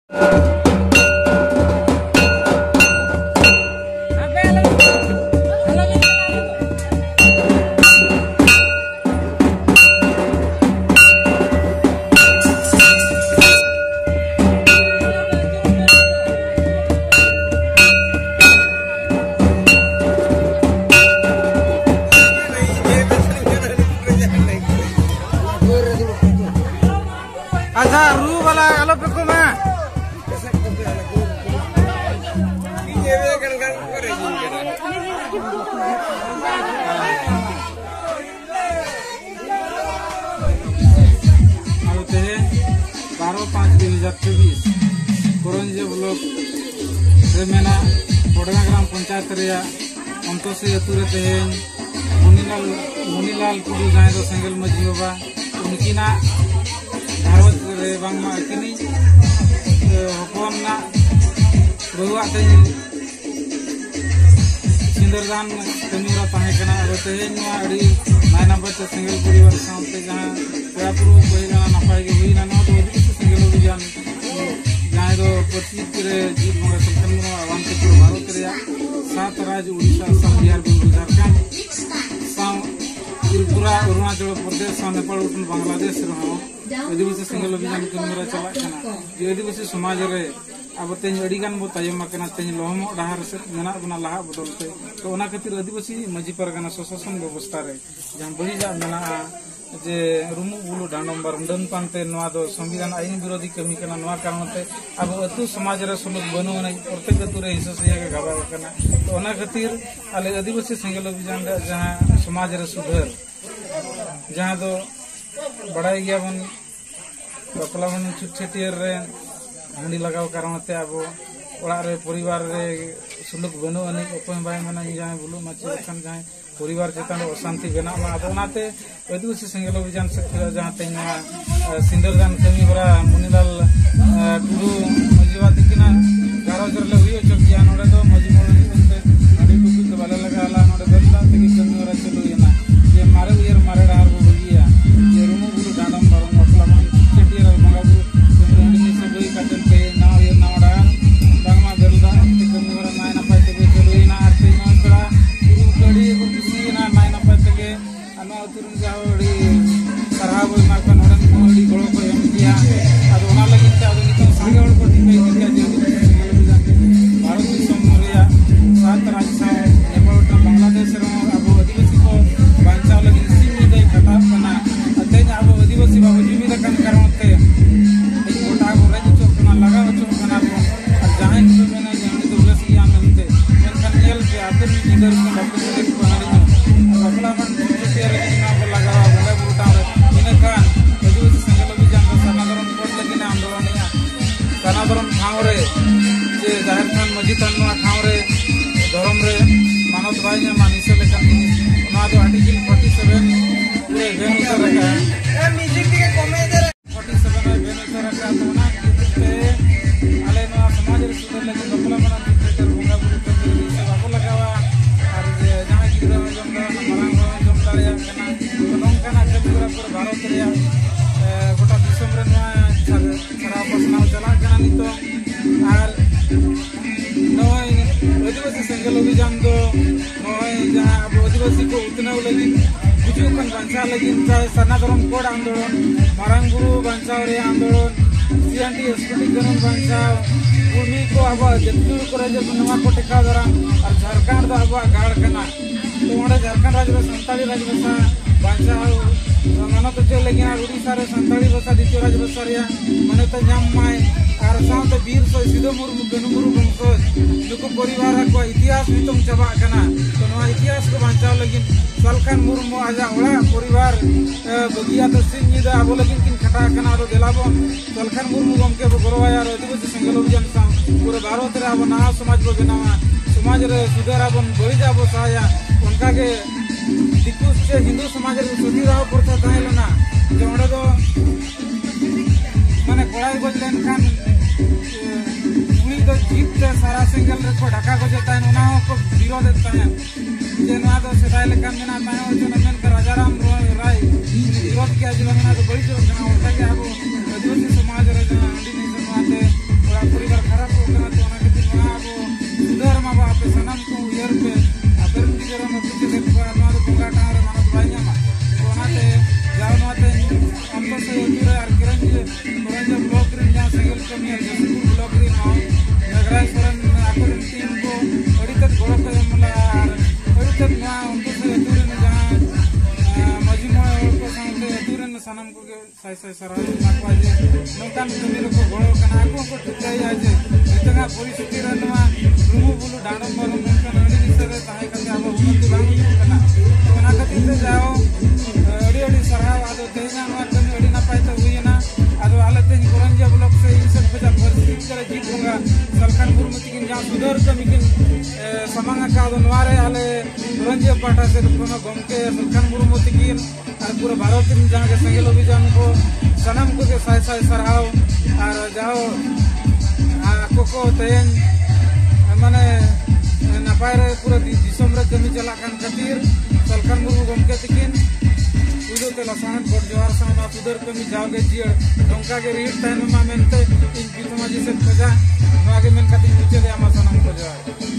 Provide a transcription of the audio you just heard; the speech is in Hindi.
अच्छा रू वाला आलो पे को मैं ये वे गणगण करे जी आते हैं 12/5/2024 कोरंजे ब्लॉक रेमेना बड़गा ग्राम पंचायत रिया अंतोसी अतुरे तेहेन मुनीलाल कुडू जहाँ दो सेंगल मजी बाबा उनकीना भारत रे बांगमा किनी हपना बहुआ तेज सिंदरदान कमीरा ताहेकना अब तेहेन अड़ी नाय नंबर ते सिंगल परिवार सामते जहाँ पेड़ापुरु पहिला नपाय गे हुईना न तो अधिक सिंगल अभियान जहाँ दो पच्चीस रे जीत मंगा सलकन अवांतपुर भारत रे 7 राज्य उड़ीसा असम बिहार बंगाल झारखंड त्रिपुरा अरुणाचल प्रदेश नेपाल बांग्लादेश आदिवासी सिंगल अभियान कमीरा चलना आदिवासी समाज रे अब तेज अड़ीगान बो तायम तेज लहम डाहार से मेना बना लहा बदलते तो खातिर आदिवासी मजी परगना स्वशासन व्यवस्था रे जहाँ बड़ीजा मेना जे रुमु बुलु डांडम्बर डन पानते संविधान आईन विरोधी कमी करना कारण अब अतु समाज रे सुलभ बनो प्रत्येक अतु रे हिस्सा से गाबा करना तो खातिर आले आदिवासी सिंगल अभियान जहाँ समाज रे सुधर जहाँ दो बड़ाई गया बन बपला बन छुटछटियर रे हांडी लगाव कारण अब ओड़ा रे परिवार रे सुलभ बनो अनेक अकोय बाय मना जहाँ बुलु माची खान जहाँ परिवार चेतन अशांति बना आदिवासी सिंगल अभियान से जहाँ तेज सिंदरदान कमी बरा मुनीलाल टुडू मजीवा दिखना गारोज रे हुई चकिया नोडे दो मजी मोड़ हांडी टुकु के बाले लगाला नोडे बेलदा तेगी कमी बरा चलो येना ये मारे उयर मारे डार बो बगिया ये रुमु बुलु डांडम बरम मसला मन चेटियर बंगा बुलु हांडी नि सब बई काटन पे ना ये ना डार बांगमा बेलदा तेगी कमी बरा नाय ना पाइते बे चलो येना आरते ना कड़ा गुरु कड़ी को किसी ना नाय ना पाइते के अना तुरु जावड़ी सरहाब मा का नोडन कोड़ी गोळो को एम किया ಅದು ओना लगी त ಅದು नितो संगे और को ठीक है दिया जे भारत दिसम रिया 7 राज्य नेपाल बांग्लादेश रे अब आदिवासी को बांचा लगी सीमी दे खटा बना अतेज अब आदिवासी बाबू जीवी का कारण ते एक गोटा को रज चोकना लगा चोकना को जहां के मैंने जहां तो रसी या मिलते मेनखान नेल के आते भी इधर से बापू से बनाड़ी अपना मन के रे ना को लगा बोले बुटा रे इनखान आदिवासी संगल अभियान का सनातन कोट लगी ना आंदोलन या सनातन ठाव रे जे जाहिर खान मजी तन्ना ठाव रे धर्म रे मानव भाई ने मानिस लेकर ना तो आर्टिकल 47 पूरे बेन उतर रखा है ए म्यूजिक के कमे दे 47 में बेन उतर रखा तो ना के आले ना समाज रे सुधर लगे बपला मना थिएटर भंगा बुरु के से बाबू लगावा और जे जहां गिरा जमदा मरांग जमदा या कना तो नोंकाना कबीरा पर भारत रे गोटा दिसम रे ना छरा पसनाव चला कना नितो आर नय आदिवासी सिंगल अभियान दो नय जहां अब आदिवासी को उतनाव लगी बुझु कन बांचा लगी सनातन कोड आंदोलन मारांग बुरु बांचाव रे आंदोलन सीएनटी एसपीटी कानून बांचाव भूमि को अब जतुर करे जे नवा को टेका दरा और झारखंड दा अब गाड़ कना तो ओडे झारखंड राज्य संताली राज्य भाषा बांचाव मानो तो चल लगी उड़ीसा रे संताली भाषा द्वितीय राज्य भाषा रे माने तो जाम माय और साथ वीर सो सिधो मुर्मू गनुमुरु बंको नुको परिवार को इतिहास नितम चबा कना तो नवा इतिहास को बांचाव लगी सलखान मुर्मू आजा ओड़ा परिवार बगिया तो सिंह निदा अब लगी किन खटा कना रो देलाबो सलखान मुर्मू गमके गरवाया रो आदिवासी सिंगल अभियान सा पूरे भारत रे अब नया समाज को बनावा समाज रे सुधारा बन बड़ी जाबो सहाया उनका के दिक्कु से हिंदू समाज रे सुधीराव प्रथा ताहेलना जे ओडे दो माने कोड़ाई बजलेन खान उनी तो जीत से सारा सिंगल रे को ढका को जता है उना को विरोध देता है जे ना तो सदाई लेकन मेना मायो जो नमन का राजाराम राय विरोध किया जिला मेना तो बड़ी जो ना होता है अब आदिवासी समाज रे जना अंडी नहीं सुनवाते और कमी जसीपुर ब्लॉक रे नगराज सोरेन आकोरन टीम को अड़ीतत गड़ो को एमला अड़ीतत ना उनको से अतुरन जहां मजी मोय को साथे अतुरन सनम को साय साय सराह माको आज नोकान कमी को गड़ो कना आको को ठुकाई आज इतना परिस्थिति रनवा रुमु बुलु डाडम बारो नोकान अड़ी दिसरे ताहे कते अब उन्नति बांगी कना ओना खातिर जाओ अड़ी अड़ी सराह आदो तेना वा कमी अड़ी ना पाइता हुईना आदो आलते कोरंजा ब्लॉक से इन सब बजा परिस्थिति करे जीत होगा सलखान गुरुमती किन जहां सुधर कमी किन समांगा का दोनवारे आले कोरंजा पाटा से कोनो गमके सलखान गुरुमती किन और पूरा भारत में जहां के संगेल अभियान को सनम को के साय साय सराह और जाओ कोको तेन माने नपाय रे पूरा दिसम रे कमी चला कान खातिर सलखान मुर्मू गमके तकिन उदो ते लसान बड़ जोहार साना सुधर कमी जाओगे जियर डोंका के रीट तैन मा मेनते इन बितमा जैसे खजा नोगे मेन खातिर नीचे दे आमा सनम को जोहार।